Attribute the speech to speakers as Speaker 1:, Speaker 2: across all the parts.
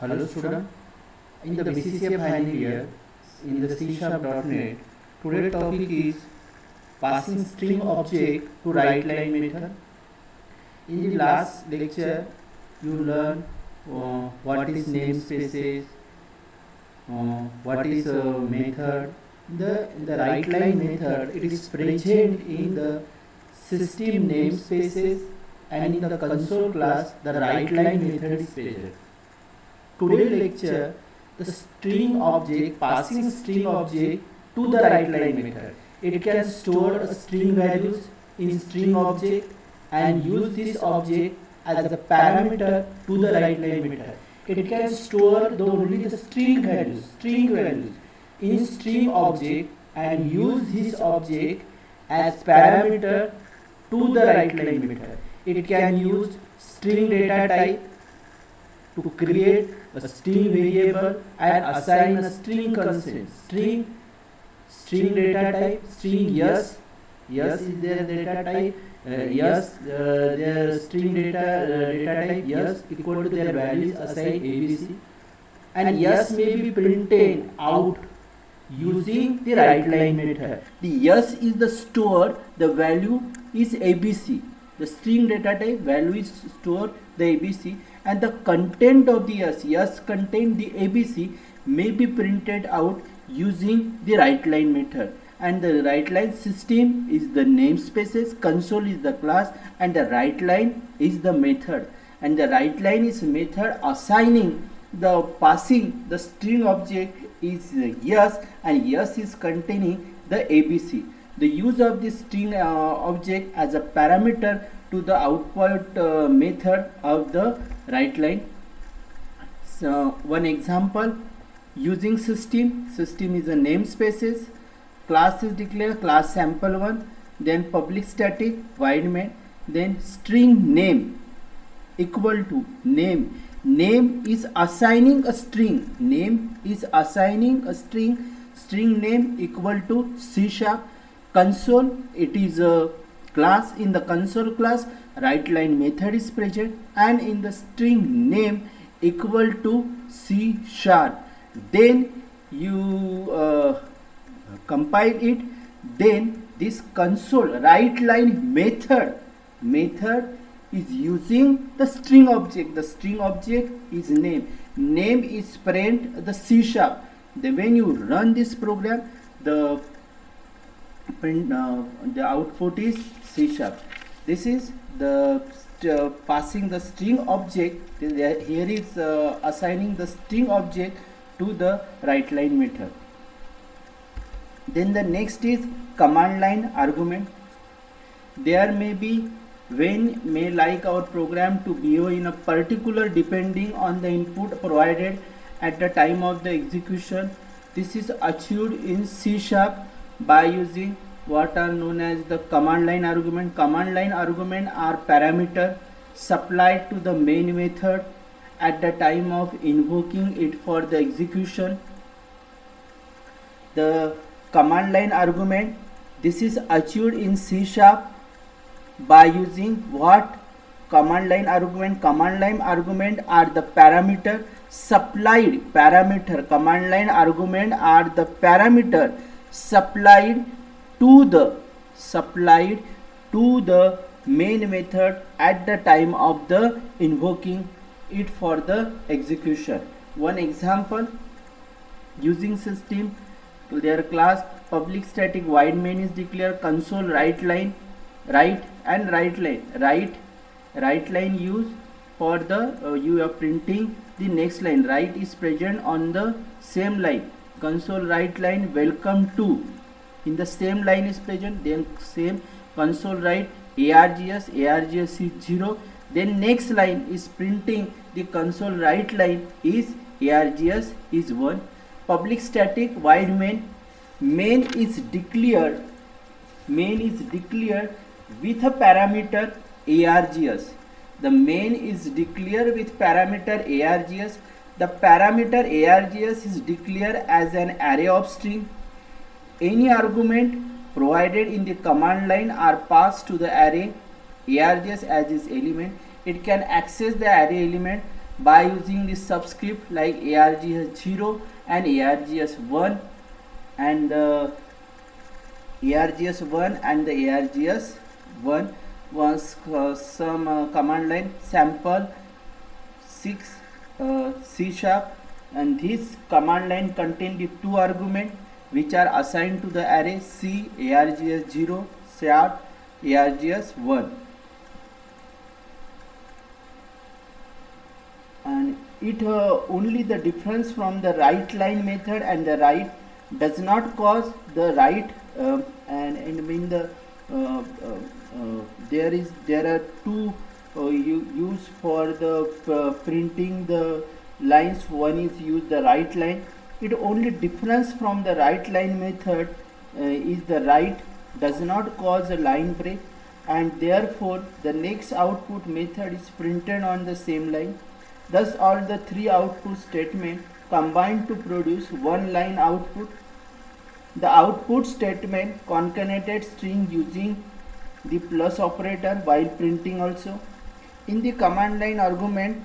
Speaker 1: Hello student, in the BCCA final year in the C#.NET, today's topic is passing string object to write line method. In the last lecture, you learn what is namespaces, what is a method. The write line method, it is present in the system namespaces, and in the console class the write line method is present. Today's lecture, the string object, passing string object to the write line method. It can store a string values in string object and use this object as a parameter to the write line method. It can store only the string values in string object and use this object as parameter to the write line method. It can use string data type to create a string variable and assign a string constant. String data type, string yes is their data type, their string data type yes equal to their values assigned ABC, and yes may be printed out using the write line method. The yes is the store, the value is ABC. The string data type value is stored the ABC, and the content of the yes contain the ABC may be printed out using the write line method. And the write line system is the namespaces, console is the class, and the write line is the method. And the write line is method assigning the passing the string object is yes, and yes is containing the ABC. The use of this string object as a parameter to the output method of the write line. So one example, using system is a namespaces, class is declared class sample1, then public static void main, then string name equal to name is assigning a string, string name equal to C#. Console, it is a class. In the console class, write line method is present, and in the string name equal to C#. Then you compile it. Then this console write line method is using the string object. The string object is name is print the C#. Then when you run this program, the output is C#. This is the passing the string object. Here is assigning the string object to the write line method. Then the next is command line argument. There may be may like our program to behave in a particular depending on the input provided at the time of the execution. This is achieved in C# by using what are known as the command line argument. Command line argument are parameter supplied to the main method at the time of invoking it for the execution. The command line argument, this is achieved in C# by using what? Command line argument. Command line argument are the parameter supplied command line argument are the parameter supplied to the main method at the time of the invoking it for the execution. One example, using system, their class public static void main is declared, console write line use for the you are printing the next line. Write is present on the same line, console write line welcome to in the same line is present, then same console write args is 0, then next line is printing the console write line is args is 1. Public static void main is declared with a parameter args. The main is declared with parameter args. The parameter args is declared as an array of string. Any argument provided in the command line are passed to the array args as its element. It can access the array element by using this subscript like args0 and args1 and the args1 and the args1 was some command line sample 6 C sharp, and this command line contains the two arguments which are assigned to the array C args0 sharp args1, and it only the difference from the write line method and the write does not cause the write and in the there are two use for the printing the lines. One is use the write line. It only difference from the write line method is the write does not cause a line break, and therefore the next output method is printed on the same line. Thus all the three output statements combine to produce one line output. The output statement concatenated string using the plus operator while printing also. In the command line argument,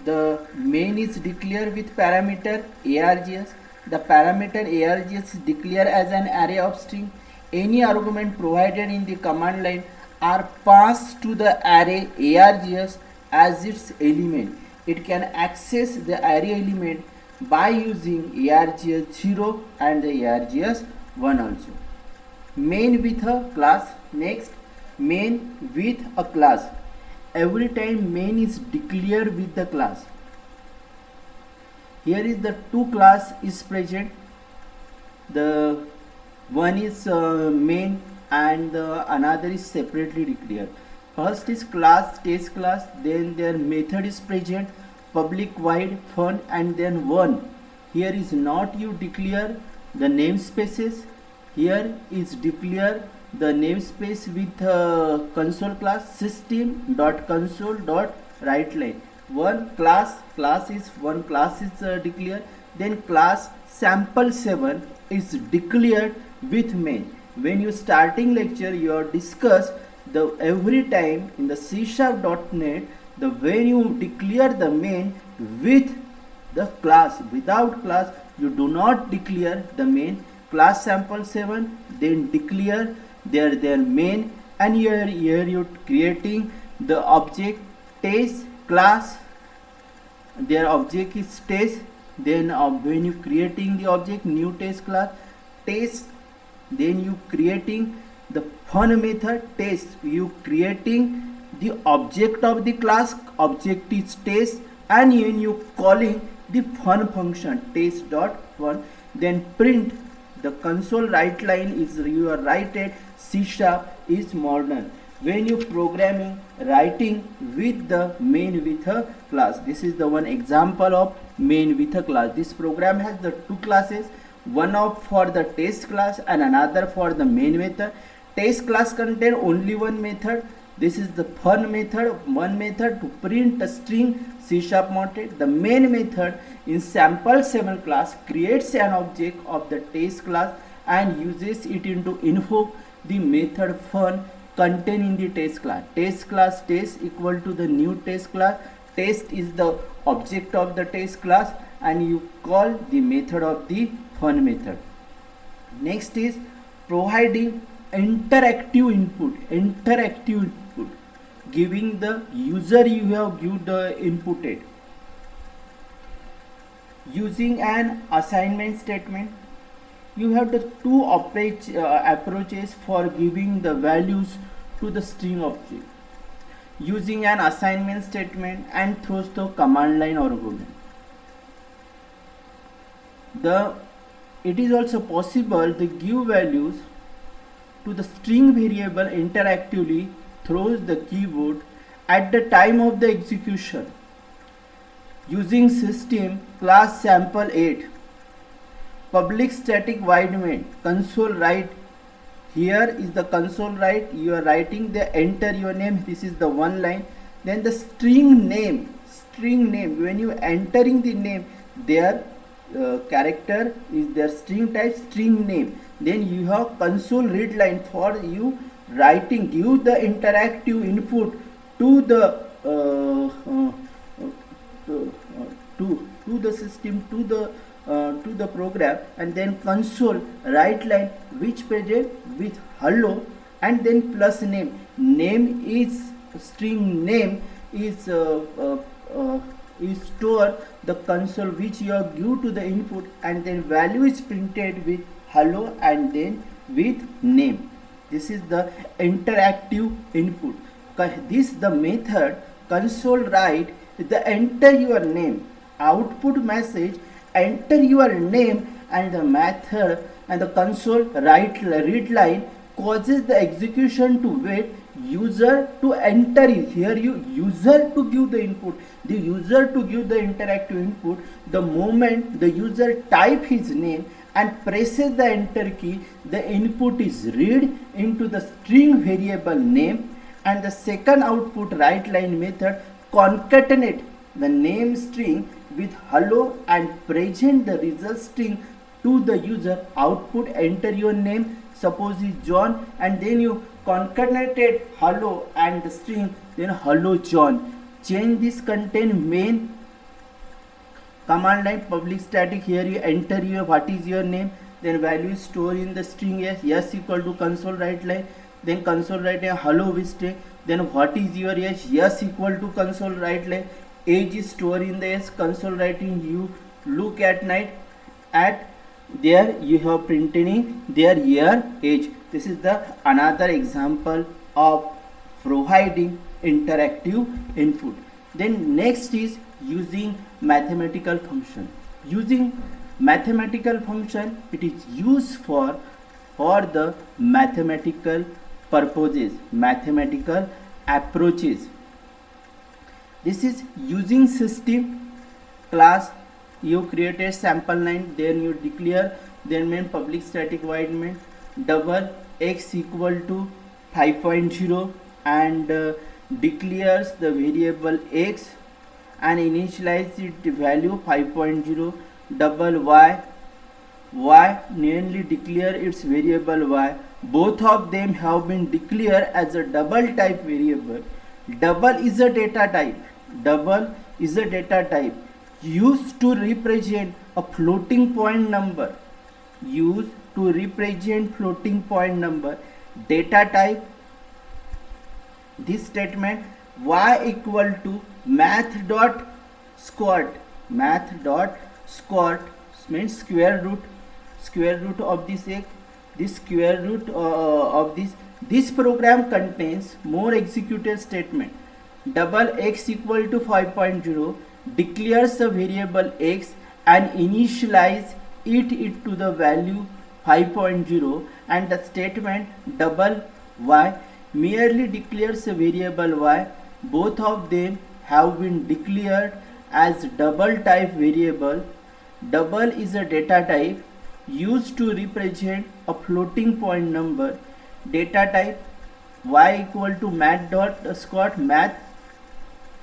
Speaker 1: the main is declared with parameter args. The parameter args is declared as an array of string. Any argument provided in the command line are passed to the array args as its element. It can access the array element by using args0 and the args1 also. Main with a class. Next, main with a class. Every time main is declared with the class. Here is the two class is present. The one is main and another is separately declared. First is class, test class, then their method is present, public void fun, and then one. Here is not you declare the namespaces. Here is declare the namespace with console class system.console.writeLine. One class is declared. Then class sample7 is declared with main. When you starting lecture, you are discussed the every time in the C#.NET the when you declare the main with the class. Without class you do not declare the main. Class sample7 then declare their main, and here you creating the object test class. Their object is test. Then when you creating the object new test class test, then you creating the fun method test. You creating the object of the class, object is test, and when you calling the fun function test.fun. Then print the console write line is you are write C# is modern. When you programming writing with the main with a class. This is the one example of main with a class. This program has the two classes, one of for the test class and another for the main method. Test class contain only one method. This is the fun method, one method to print a string C# mounted. The main method in sample7 class creates an object of the test class and uses it into invoke the method fun contained in the test class. Test class test equal to the new test class. Test is the object of the test class and you call the method of the fun method. Next is providing interactive input. Giving the user you have give the inputted. Using an assignment statement, you have the two approaches for giving the values to the string object. Using an assignment statement and throws the command line argument. It is also possible to give values to the string variable interactively through the keyboard at the time of the execution. Using system class sample8, public static void main, console write. Here is the console write. You are writing the enter your name. This is the one line. Then the string name. When you entering the name, their character is their string type string name. Then you have console read line for you writing. Give the interactive input to the to the system, to the program, and then console write line which present with hello, and then plus name is string name is store the console which you are give to the input, and then value is printed with hello and then with name. This is the interactive input. This the method console write the enter your name, output message enter your name, and the method and the console write read line causes the execution to wait user to enter it. Here you user to give the input, the user to give the interactive input. The moment the user type his name and presses the enter key, the input is read into the string variable name, and the second output write line method concatenate the name string with hello and present the result string to the user. Output enter your name, suppose is John, and then you concatenated hello and the string, then hello John. Change this contain main command line public static. Here you enter your what is your name, then value is stored in the string yes equal to console write line, then console write line hello with string, then what is your yes equal to console write line, age is stored in the s, console writing you look at night at there you have printing their year age. This is the another example of providing interactive input. Then next is using mathematical function. Using mathematical function, it is used for the mathematical purposes, mathematical approaches. This is using system class. You create a sample line, then you declare, then main public static void main double x equal to 5.0 and declares the variable x and initialize it value 5.0, double y nearly declare its variable y. Both of them have been declared as a double type variable. Double is a data type. Double is a data type used to represent a floating point number. Used to represent floating point number. Data type. This statement y equal to math dot squat. Math dot squat means square root of this x. This square root of this. This program contains more executed statement. Double x equal to 5.0 declares the variable x and initialize it to the value 5.0, and the statement double y merely declares a variable y. Both of them have been declared as double type variable. Double is a data type used to represent a floating point number. Data type y equal to math dot squat. Math,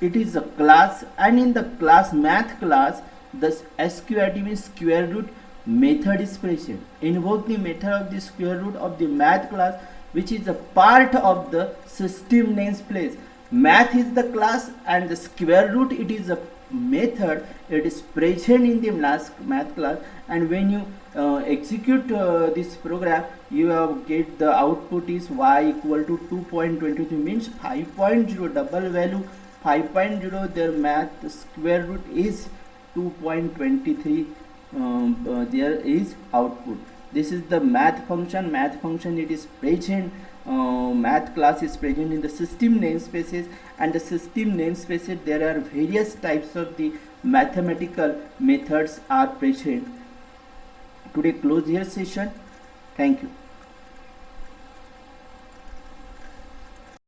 Speaker 1: it is a class, and in the class math class the sqrt means square root method is present. Invoke the method of the square root of the math class, which is a part of the system namespace. Math is the class and the square root it is a method. It is present in the math class, and when you execute this program, you have get the output is y equal to 2.23 means 5.0 double value 5.0. their math square root is 2.23. There is output. This is the math function. Math function it is present. Math class is present in the system namespaces, and the system namespaces there are various types of the mathematical methods are present. Today close here session. Thank you.